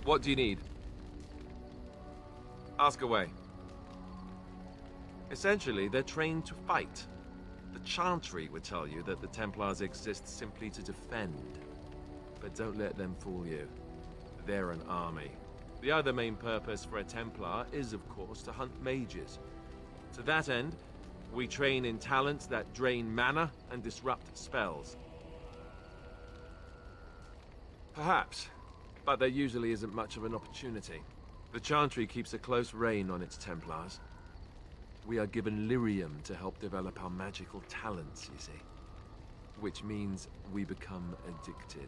What do you need? Ask away. Essentially, they're trained to fight. The Chantry would tell you that the Templars exist simply to defend. But don't let them fool you. They're an army. The other main purpose for a Templar is, of course, to hunt mages. To that end, we train in talents that drain mana and disrupt spells. Perhaps, but there usually isn't much of an opportunity. The Chantry keeps a close rein on its Templars. We are given lyrium to help develop our magical talents, you see. Which means we become addicted.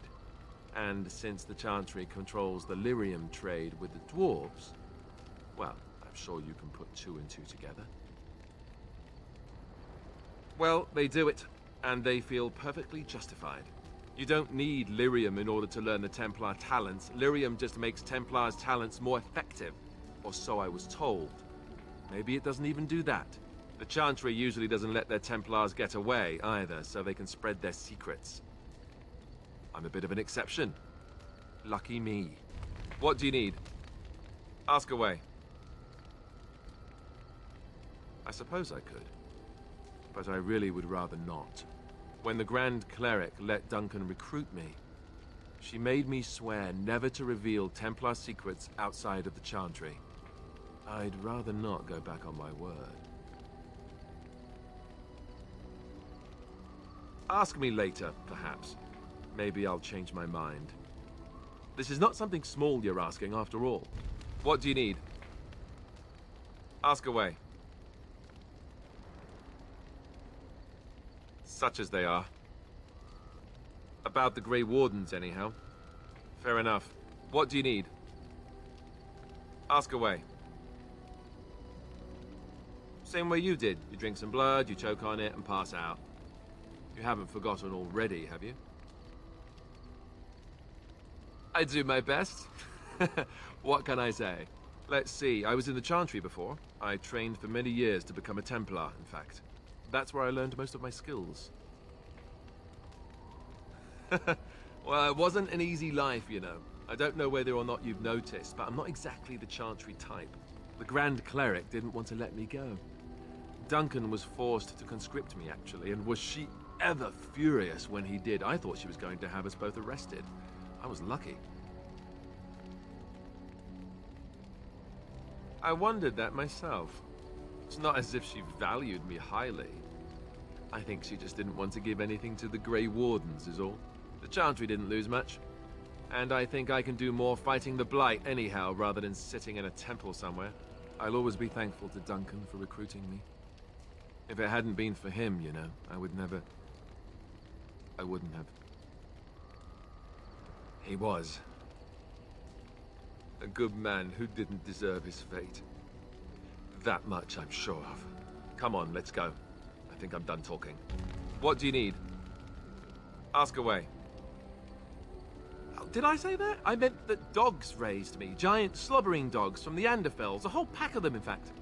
And since the Chantry controls the lyrium trade with the dwarves, well, I'm sure you can put two and two together. Well, they do it, and they feel perfectly justified. You don't need lyrium in order to learn the Templar talents. Lyrium just makes Templars' talents more effective, or so I was told. Maybe it doesn't even do that. The Chantry usually doesn't let their Templars get away either, so they can spread their secrets. I'm a bit of an exception. Lucky me. What do you need? Ask away. I suppose I could, but I really would rather not. When the Grand Cleric let Duncan recruit me, she made me swear never to reveal Templar secrets outside of the Chantry. I'd rather not go back on my word. Ask me later, perhaps. Maybe I'll change my mind. This is not something small you're asking, after all. What do you need? Ask away. Such as they are. About the Grey Wardens, anyhow. Fair enough. What do you need? Ask away. Same way you did. You drink some blood, you choke on it, and pass out. You haven't forgotten already, have you? I do my best. What can I say? Let's see, I was in the Chantry before. I trained for many years to become a Templar, in fact. That's where I learned most of my skills. Well, it wasn't an easy life, you know. I don't know whether or not you've noticed, but I'm not exactly the Chantry type. The Grand Cleric didn't want to let me go. Duncan was forced to conscript me, actually, and was she ever furious when he did. I thought she was going to have us both arrested. I was lucky. I wondered that myself. It's not as if she valued me highly. I think she just didn't want to give anything to the Grey Wardens, is all. The Chantry didn't lose much. And I think I can do more fighting the Blight anyhow, rather than sitting in a temple somewhere. I'll always be thankful to Duncan for recruiting me. If it hadn't been for him, you know, I wouldn't have. He was a good man who didn't deserve his fate. That much I'm sure of. Come on, let's go. I think I'm done talking. What do you need? Ask away. Oh, did I say that? I meant that dogs raised me. Giant slobbering dogs from the Anderfells. A whole pack of them, in fact.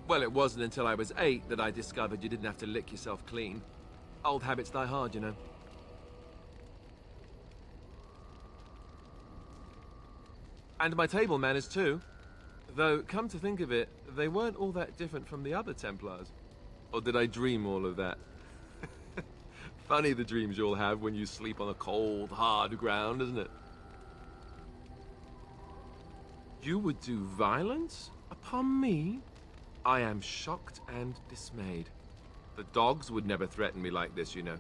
Well, it wasn't until I was 8 that I discovered you didn't have to lick yourself clean. Old habits die hard, you know. And my table manners too. Though, come to think of it, they weren't all that different from the other Templars. Or did I dream all of that? Funny the dreams you'll have when you sleep on a cold, hard ground, isn't it? You would do violence upon me? I am shocked and dismayed. The dogs would never threaten me like this, you know.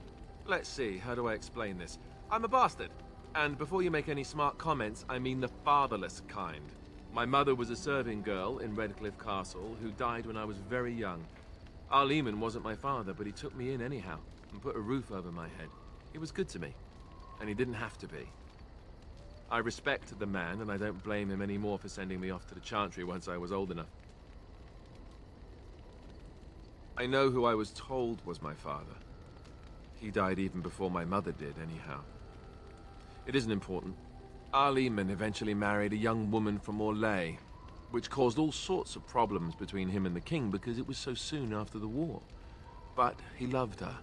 Let's see, how do I explain this? I'm a bastard. And before you make any smart comments, I mean the fatherless kind. My mother was a serving girl in Redcliffe Castle who died when I was very young. Arleman wasn't my father, but he took me in anyhow and put a roof over my head. He was good to me, and he didn't have to be. I respect the man, and I don't blame him anymore for sending me off to the Chantry once I was old enough. I know who I was told was my father. He died even before my mother did, anyhow. It isn't important. Arleman eventually married a young woman from Orlais, which caused all sorts of problems between him and the king because it was so soon after the war. But he loved her.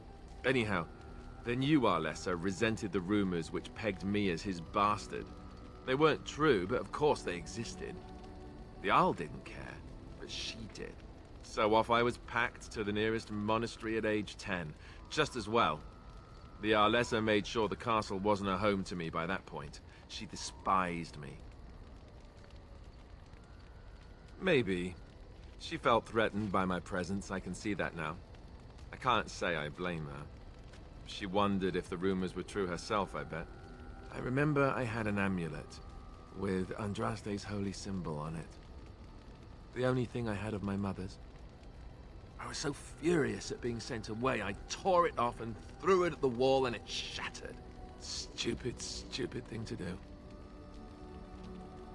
Anyhow, The new Arlessa resented the rumors which pegged me as his bastard. They weren't true, but of course they existed. The Arl didn't care, but she did. So off I was packed to the nearest monastery at age 10, just as well. The Arlessa made sure the castle wasn't a home to me by that point. She despised me. Maybe. She felt threatened by my presence, I can see that now. I can't say I blame her. She wondered if the rumors were true herself, I bet. I remember I had an amulet with Andraste's holy symbol on it. The only thing I had of my mother's. I was so furious at being sent away, I tore it off and threw it at the wall and it shattered. Stupid, stupid thing to do.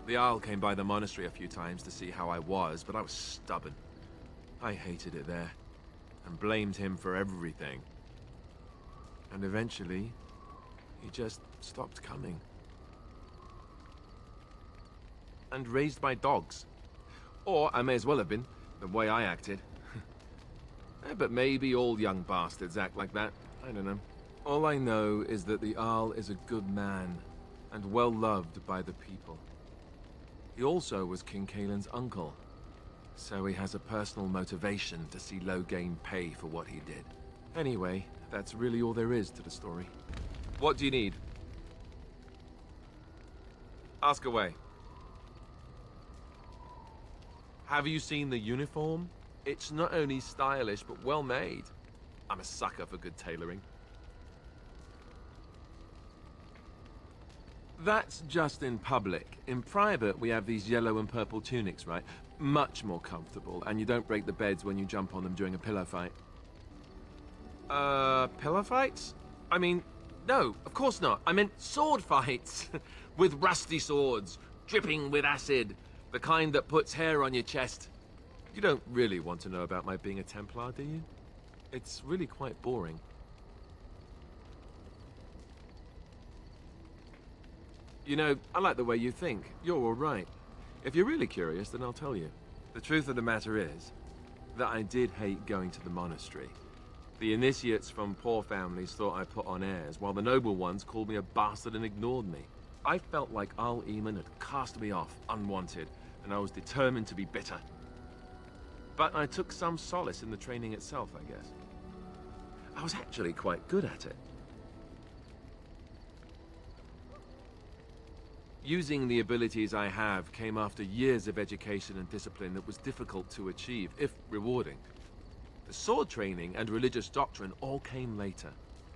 The Arl came by the monastery a few times to see how I was, but I was stubborn. I hated it there, and blamed him for everything. And eventually, he just stopped coming. And raised my dogs. Or I may as well have been, the way I acted. But maybe all young bastards act like that. I don't know. All I know is that the Arl is a good man, and well loved by the people. He also was King Caelan's uncle, so he has a personal motivation to see Loghain pay for what he did. Anyway, that's really all there is to the story. What do you need? Ask away. Have you seen the uniform? It's not only stylish, but well made. I'm a sucker for good tailoring. That's just in public. In private, we have these yellow and purple tunics, right? Much more comfortable, and you don't break the beds when you jump on them during a pillow fight. Pillow fights? I mean, no, of course not. I meant sword fights. With rusty swords, dripping with acid. The kind that puts hair on your chest. You don't really want to know about my being a Templar, do you? It's really quite boring. You know, I like the way you think. You're all right. If you're really curious, then I'll tell you. The truth of the matter is that I did hate going to the monastery. The initiates from poor families thought I put on airs, while the noble ones called me a bastard and ignored me. I felt like Arl Eamon had cast me off, unwanted, and I was determined to be bitter. But I took some solace in the training itself, I guess. I was actually quite good at it. Using the abilities I have came after years of education and discipline that was difficult to achieve, if rewarding. The sword training and religious doctrine all came later.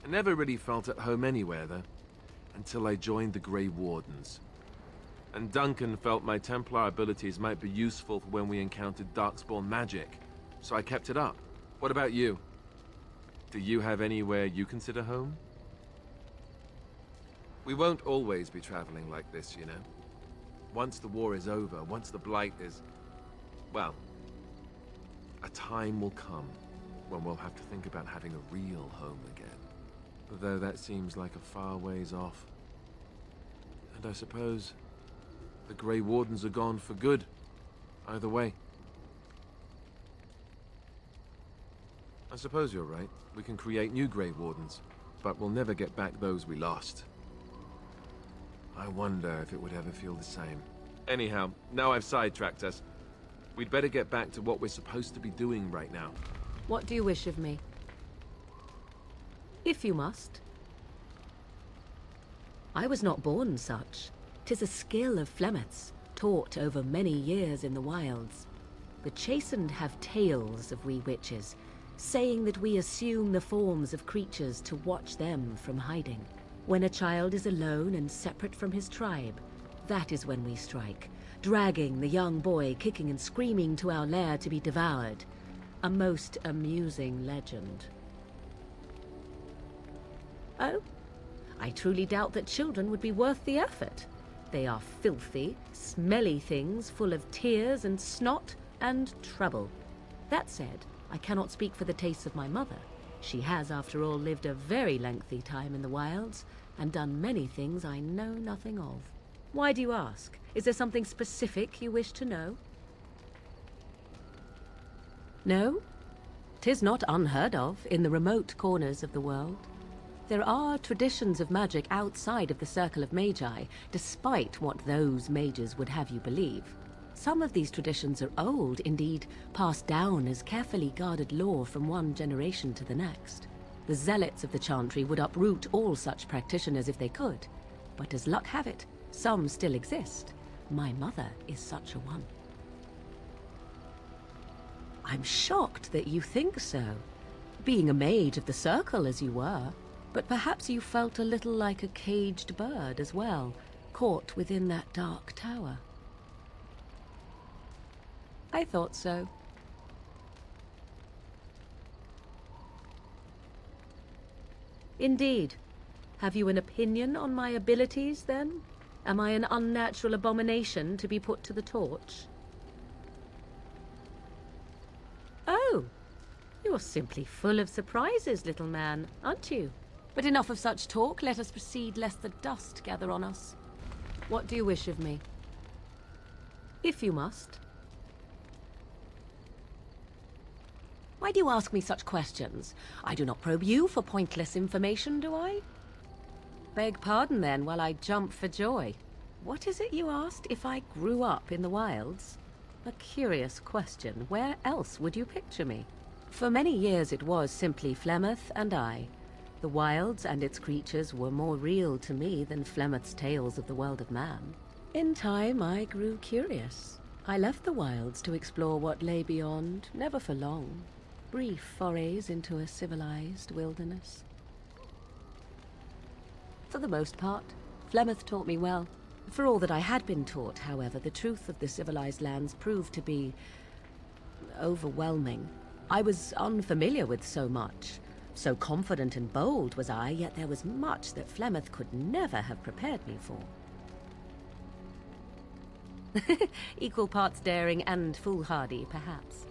I never really felt at home anywhere, though, until I joined the Grey Wardens. And Duncan felt my Templar abilities might be useful for when we encountered Darkspawn magic, so I kept it up. What about you? Do you have anywhere you consider home? We won't always be traveling like this, you know. Once the war is over, once the Blight is... well, a time will come when we'll have to think about having a real home again. Though that seems like a far ways off. And I suppose the Grey Wardens are gone for good, either way. I suppose you're right. We can create new Grey Wardens, but we'll never get back those we lost. I wonder if it would ever feel the same. Anyhow, now I've sidetracked us. We'd better get back to what we're supposed to be doing right now. What do you wish of me? If you must. I was not born such. 'Tis a skill of Flemeth's, taught over many years in the wilds. The chastened have tales of we witches, saying that we assume the forms of creatures to watch them from hiding. When a child is alone and separate from his tribe, that is when we strike, dragging the young boy kicking and screaming to our lair to be devoured. A most amusing legend. Oh? I truly doubt that children would be worth the effort. They are filthy, smelly things full of tears and snot and trouble. That said, I cannot speak for the tastes of my mother. She has, after all, lived a very lengthy time in the wilds and done many things I know nothing of. Why do you ask? Is there something specific you wish to know? No? 'Tis not unheard of in the remote corners of the world. There are traditions of magic outside of the Circle of Magi, despite what those mages would have you believe. Some of these traditions are old, indeed, passed down as carefully guarded lore from one generation to the next. The zealots of the Chantry would uproot all such practitioners if they could. But as luck have it, some still exist. My mother is such a one. I'm shocked that you think so, being a mage of the Circle as you were. But perhaps you felt a little like a caged bird as well, caught within that dark tower. I thought so. Indeed. Have you an opinion on my abilities, then? Am I an unnatural abomination to be put to the torch? Oh, you're simply full of surprises, little man, aren't you? But enough of such talk. Let us proceed, lest the dust gather on us. What do you wish of me? If you must. Why do you ask me such questions? I do not probe you for pointless information, do I? Beg pardon, then, while I jump for joy. What is it you asked? If I grew up in the wilds? A curious question. Where else would you picture me? For many years it was simply Flemeth and I. The wilds and its creatures were more real to me than Flemeth's tales of the world of man. In time, I grew curious. I left the wilds to explore what lay beyond, never for long. Brief forays into a civilized wilderness. For the most part, Flemeth taught me well. For all that I had been taught, however, the truth of the civilized lands proved to be overwhelming. I was unfamiliar with so much. So confident and bold was I, yet there was much that Flemeth could never have prepared me for. Equal parts daring and foolhardy, perhaps.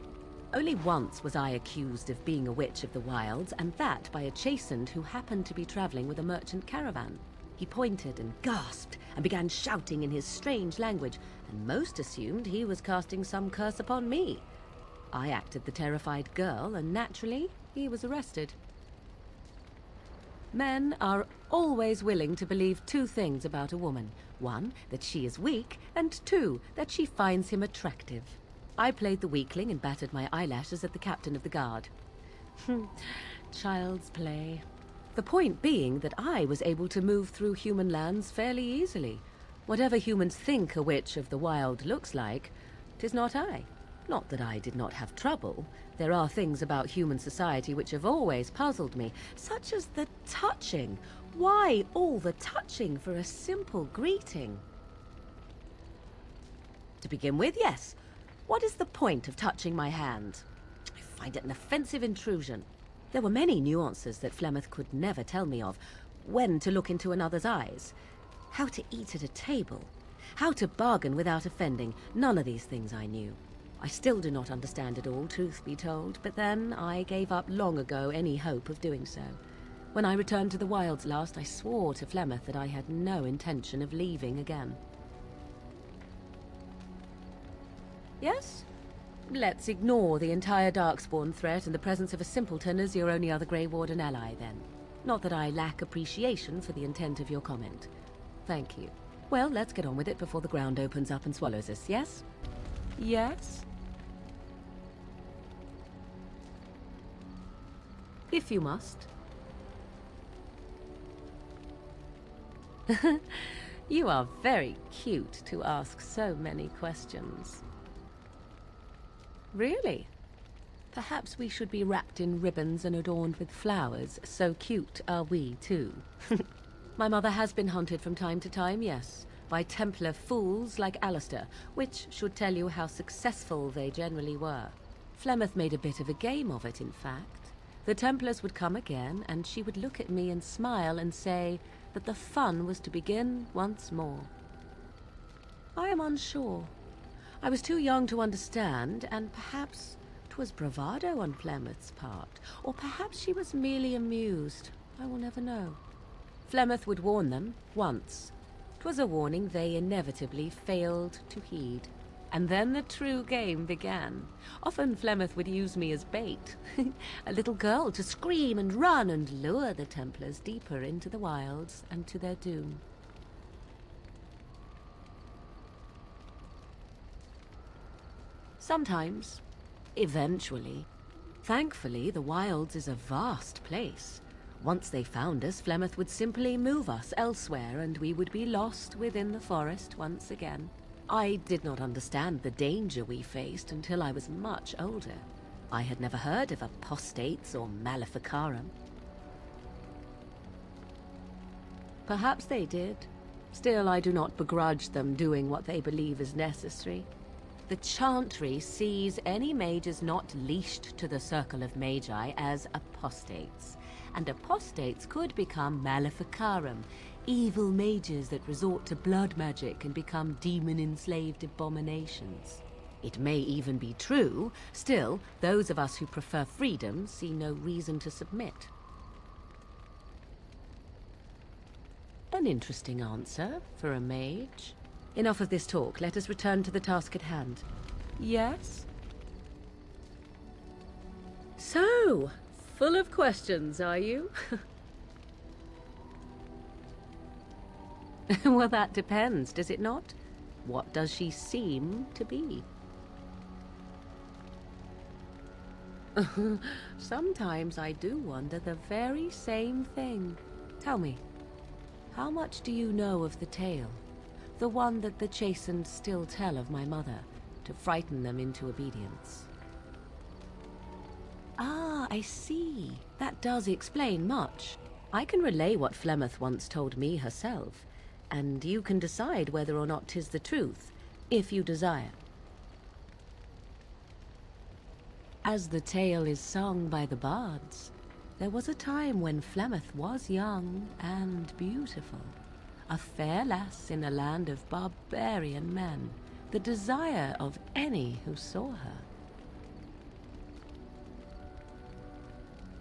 Only once was I accused of being a witch of the wilds, and that by a chastened who happened to be traveling with a merchant caravan. He pointed and gasped and began shouting in his strange language, and most assumed he was casting some curse upon me. I acted the terrified girl, and naturally, he was arrested. Men are always willing to believe two things about a woman. One, that she is weak, and two, that she finds him attractive. I played the weakling and battered my eyelashes at the captain of the guard. Child's play. The point being that I was able to move through human lands fairly easily. Whatever humans think a witch of the wild looks like, 'tis not I. Not that I did not have trouble. There are things about human society which have always puzzled me, such as the touching. Why all the touching for a simple greeting? To begin with, yes. What is the point of touching my hand? I find it an offensive intrusion. There were many nuances that Flemeth could never tell me of. When to look into another's eyes. How to eat at a table. How to bargain without offending. None of these things I knew. I still do not understand it all, truth be told, but then I gave up long ago any hope of doing so. When I returned to the wilds last, I swore to Flemeth that I had no intention of leaving again. Yes? Let's ignore the entire Darkspawn threat and the presence of a simpleton as your only other Grey Warden ally, then. Not that I lack appreciation for the intent of your comment. Thank you. Well, let's get on with it before the ground opens up and swallows us, yes? Yes? If you must. You are very cute to ask so many questions. Really? Perhaps we should be wrapped in ribbons and adorned with flowers. So cute are we, too. My mother has been hunted from time to time, yes, by Templar fools like Alistair, which should tell you how successful they generally were. Flemeth made a bit of a game of it, in fact. The Templars would come again, and she would look at me and smile and say that the fun was to begin once more. I am unsure. I was too young to understand, and perhaps 'twas bravado on Flemeth's part, or perhaps she was merely amused. I will never know. Flemeth would warn them, once. 'Twas a warning they inevitably failed to heed. And then the true game began. Often Flemeth would use me as bait, a little girl to scream and run and lure the Templars deeper into the wilds and to their doom. Sometimes, eventually. Thankfully, the wilds is a vast place. Once they found us, Flemeth would simply move us elsewhere and we would be lost within the forest once again. I did not understand the danger we faced until I was much older. I had never heard of apostates or maleficarum. Perhaps they did. Still, I do not begrudge them doing what they believe is necessary. The Chantry sees any mages not leashed to the Circle of Magi as apostates, and apostates could become maleficarum, evil mages that resort to blood magic and become demon-enslaved abominations. It may even be true. Still, those of us who prefer freedom see no reason to submit. An interesting answer for a mage. Enough of this talk. Let us return to the task at hand. Yes? So, full of questions, are you? Well, that depends, does it not? What does she seem to be? Sometimes I do wonder the very same thing. Tell me, how much do you know of the tale? The one that the Chastened still tell of my mother, to frighten them into obedience. Ah, I see. That does explain much. I can relay what Flemeth once told me herself, and you can decide whether or not 'tis the truth, if you desire. As the tale is sung by the bards, there was a time when Flemeth was young and beautiful. A fair lass in a land of barbarian men, the desire of any who saw her.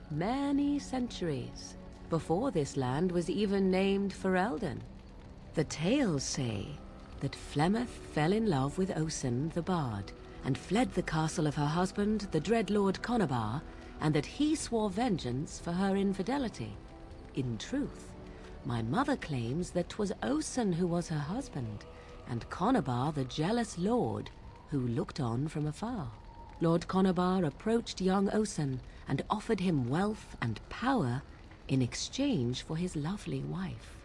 Many centuries before this land was even named Ferelden. The tales say that Flemeth fell in love with Osen the Bard and fled the castle of her husband, the dread Lord Conabar, and that he swore vengeance for her infidelity. In truth, my mother claims that 'twas Osen who was her husband, and Conabar the jealous lord who looked on from afar. Lord Conabar approached young Osen and offered him wealth and power in exchange for his lovely wife,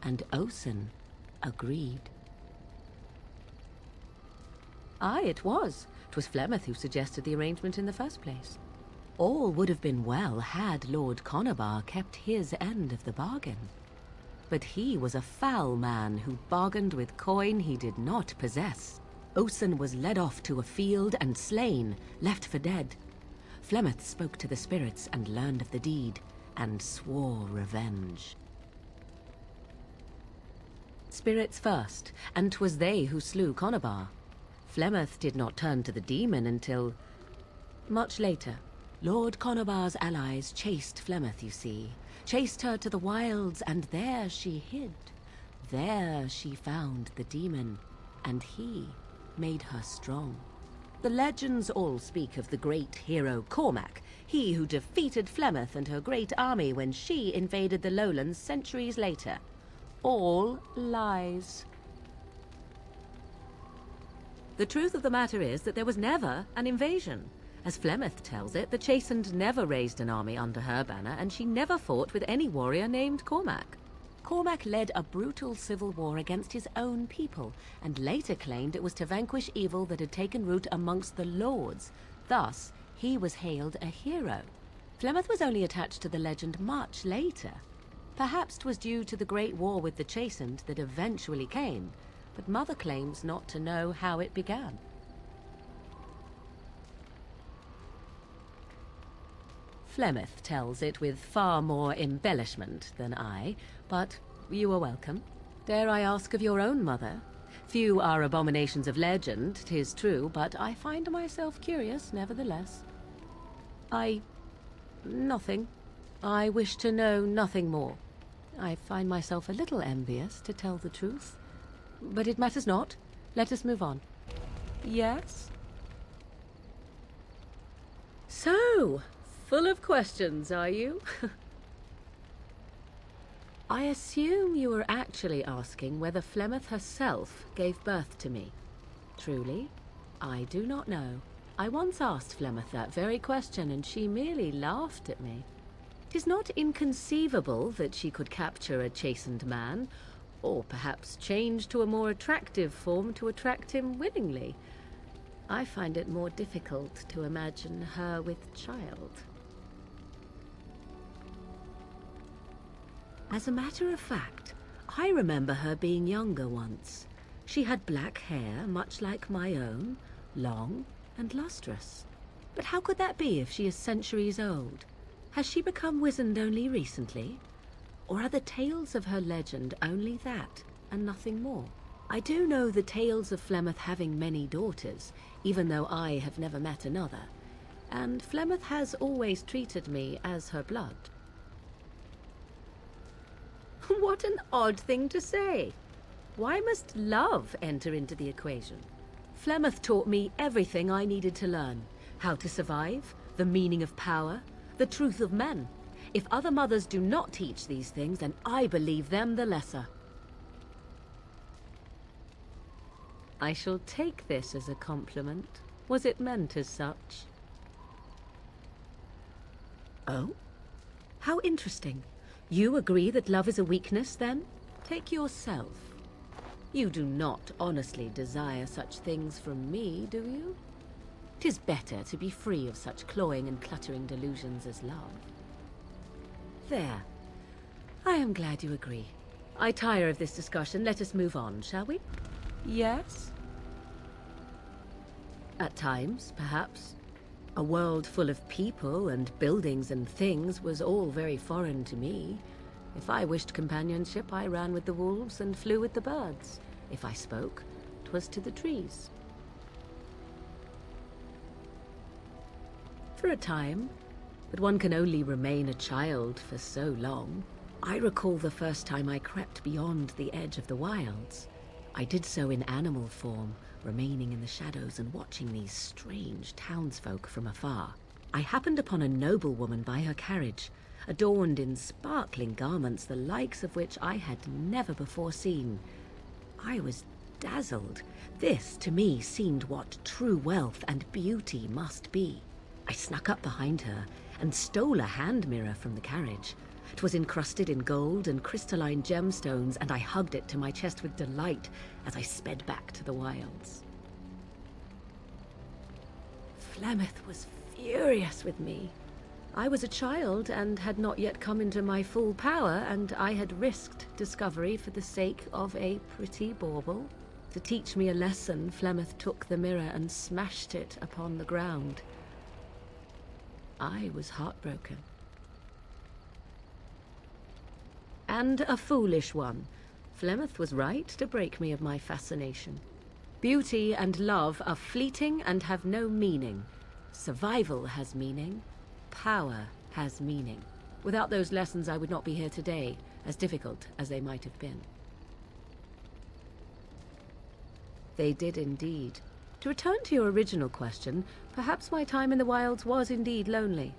and Osen agreed. Aye, it was. 'Twas Flemeth who suggested the arrangement in the first place. All would have been well had Lord Conabar kept his end of the bargain. But he was a foul man who bargained with coin he did not possess. Osen was led off to a field and slain, left for dead. Flemeth spoke to the spirits and learned of the deed, and swore revenge. Spirits first, and 'twas they who slew Conabar. Flemeth did not turn to the demon until much later. Lord Conabar's allies chased Flemeth, you see. Chased her to the wilds, and there she hid. There she found the demon, and he made her strong. The legends all speak of the great hero Cormac, he who defeated Flemeth and her great army when she invaded the lowlands centuries later. All lies. The truth of the matter is that there was never an invasion. As Flemeth tells it, the Chastened never raised an army under her banner, and she never fought with any warrior named Cormac. Cormac led a brutal civil war against his own people, and later claimed it was to vanquish evil that had taken root amongst the lords. Thus, he was hailed a hero. Flemeth was only attached to the legend much later. Perhaps 'twas due to the great war with the Chastened that eventually came, but Mother claims not to know how it began. Flemeth tells it with far more embellishment than I, but you are welcome. Dare I ask of your own mother? Few are abominations of legend, 'tis true, but I find myself curious nevertheless. Nothing. I wish to know nothing more. I find myself a little envious, to tell the truth. But it matters not. Let us move on. Yes? So, full of questions, are you? I assume you were actually asking whether Flemeth herself gave birth to me. Truly, I do not know. I once asked Flemeth that very question, and she merely laughed at me. 'Tis not inconceivable that she could capture a chastened man, or perhaps change to a more attractive form to attract him willingly. I find it more difficult to imagine her with child. As a matter of fact, I remember her being younger once. She had black hair, much like my own, long and lustrous. But how could that be if she is centuries old? Has she become wizened only recently? Or are the tales of her legend only that, and nothing more? I do know the tales of Flemeth having many daughters, even though I have never met another, and Flemeth has always treated me as her blood. What an odd thing to say! Why must love enter into the equation? Flemeth taught me everything I needed to learn. How to survive, the meaning of power, the truth of men. If other mothers do not teach these things, then I believe them the lesser. I shall take this as a compliment. Was it meant as such? Oh? How interesting. You agree that love is a weakness, then? Take yourself. You do not honestly desire such things from me, do you? 'Tis better to be free of such cloying and cluttering delusions as love. There. I am glad you agree. I tire of this discussion. Let us move on, shall we? Yes? At times, perhaps. A world full of people and buildings and things was all very foreign to me. If I wished companionship, I ran with the wolves and flew with the birds. If I spoke, 'twas to the trees. For a time, but one can only remain a child for so long. I recall the first time I crept beyond the edge of the wilds. I did so in animal form, remaining in the shadows and watching these strange townsfolk from afar. I happened upon a noblewoman by her carriage, adorned in sparkling garments the likes of which I had never before seen. I was dazzled. This, to me, seemed what true wealth and beauty must be. I snuck up behind her and stole a hand mirror from the carriage. 'Twas encrusted in gold and crystalline gemstones, and I hugged it to my chest with delight as I sped back to the wilds. Flemeth was furious with me. I was a child and had not yet come into my full power, and I had risked discovery for the sake of a pretty bauble. To teach me a lesson, Flemeth took the mirror and smashed it upon the ground. I was heartbroken. And a foolish one. Flemeth was right to break me of my fascination. Beauty and love are fleeting and have no meaning. Survival has meaning. Power has meaning. Without those lessons, I would not be here today, as difficult as they might have been. They did indeed. To return to your original question, perhaps my time in the wilds was indeed lonely,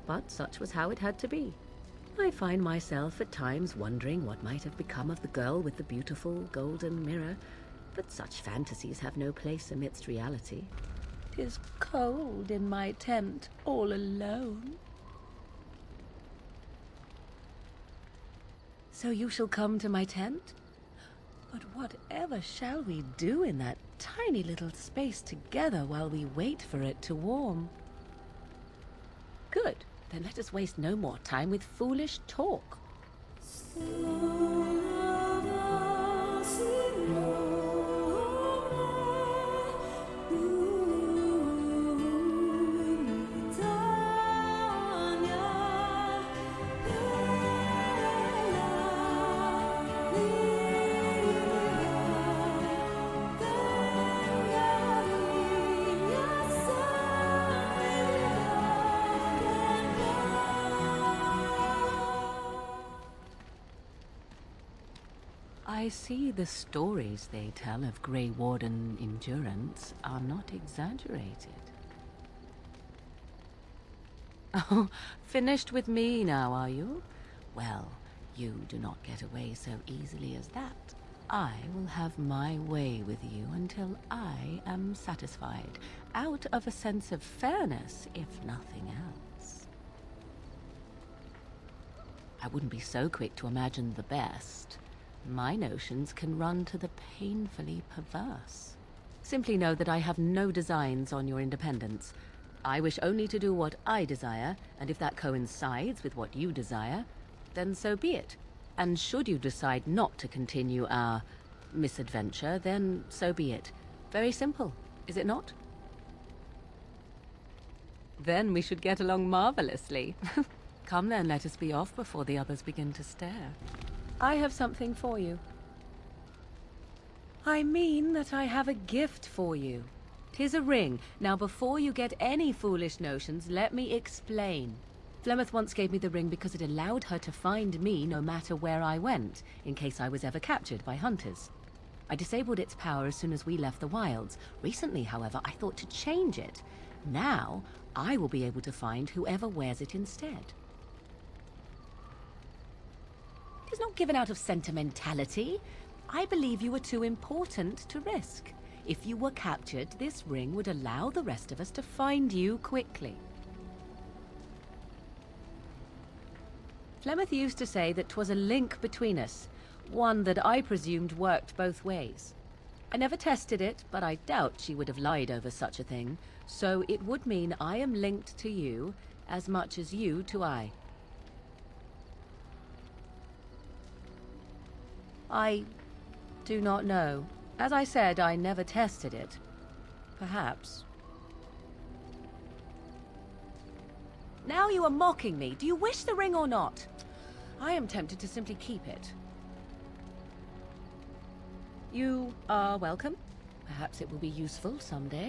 but such was how it had to be. I find myself at times wondering what might have become of the girl with the beautiful golden mirror, but such fantasies have no place amidst reality. 'Tis cold in my tent, all alone. So you shall come to my tent? But whatever shall we do in that tiny little space together while we wait for it to warm? Good. Then let us waste no more time with foolish talk. see the stories they tell of Grey Warden endurance are not exaggerated. Oh, finished with me now, are you? Well, you do not get away so easily as that. I will have my way with you until I am satisfied, out of a sense of fairness, if nothing else. I wouldn't be so quick to imagine the best. My notions can run to the painfully perverse. Simply know that I have no designs on your independence. I wish only to do what I desire, and if that coincides with what you desire, then so be it. And should you decide not to continue our misadventure, then so be it. Very simple, is it not? Then we should get along marvelously. Come then, let us be off before the others begin to stare. I have something for you. I mean that I have a gift for you. 'Tis a ring. Now before you get any foolish notions, let me explain. Flemeth once gave me the ring because it allowed her to find me no matter where I went, in case I was ever captured by hunters. I disabled its power as soon as we left the wilds. Recently, however, I thought to change it. Now, I will be able to find whoever wears it instead. It is not given out of sentimentality. I believe you were too important to risk. If you were captured, this ring would allow the rest of us to find you quickly. Flemeth used to say that 'twas a link between us, one that I presumed worked both ways. I never tested it, but I doubt she would have lied over such a thing, so it would mean I am linked to you as much as you to I. I do not know. As I said, I never tested it. Perhaps. Now you are mocking me. Do you wish the ring or not? I am tempted to simply keep it. You are welcome. Perhaps it will be useful someday.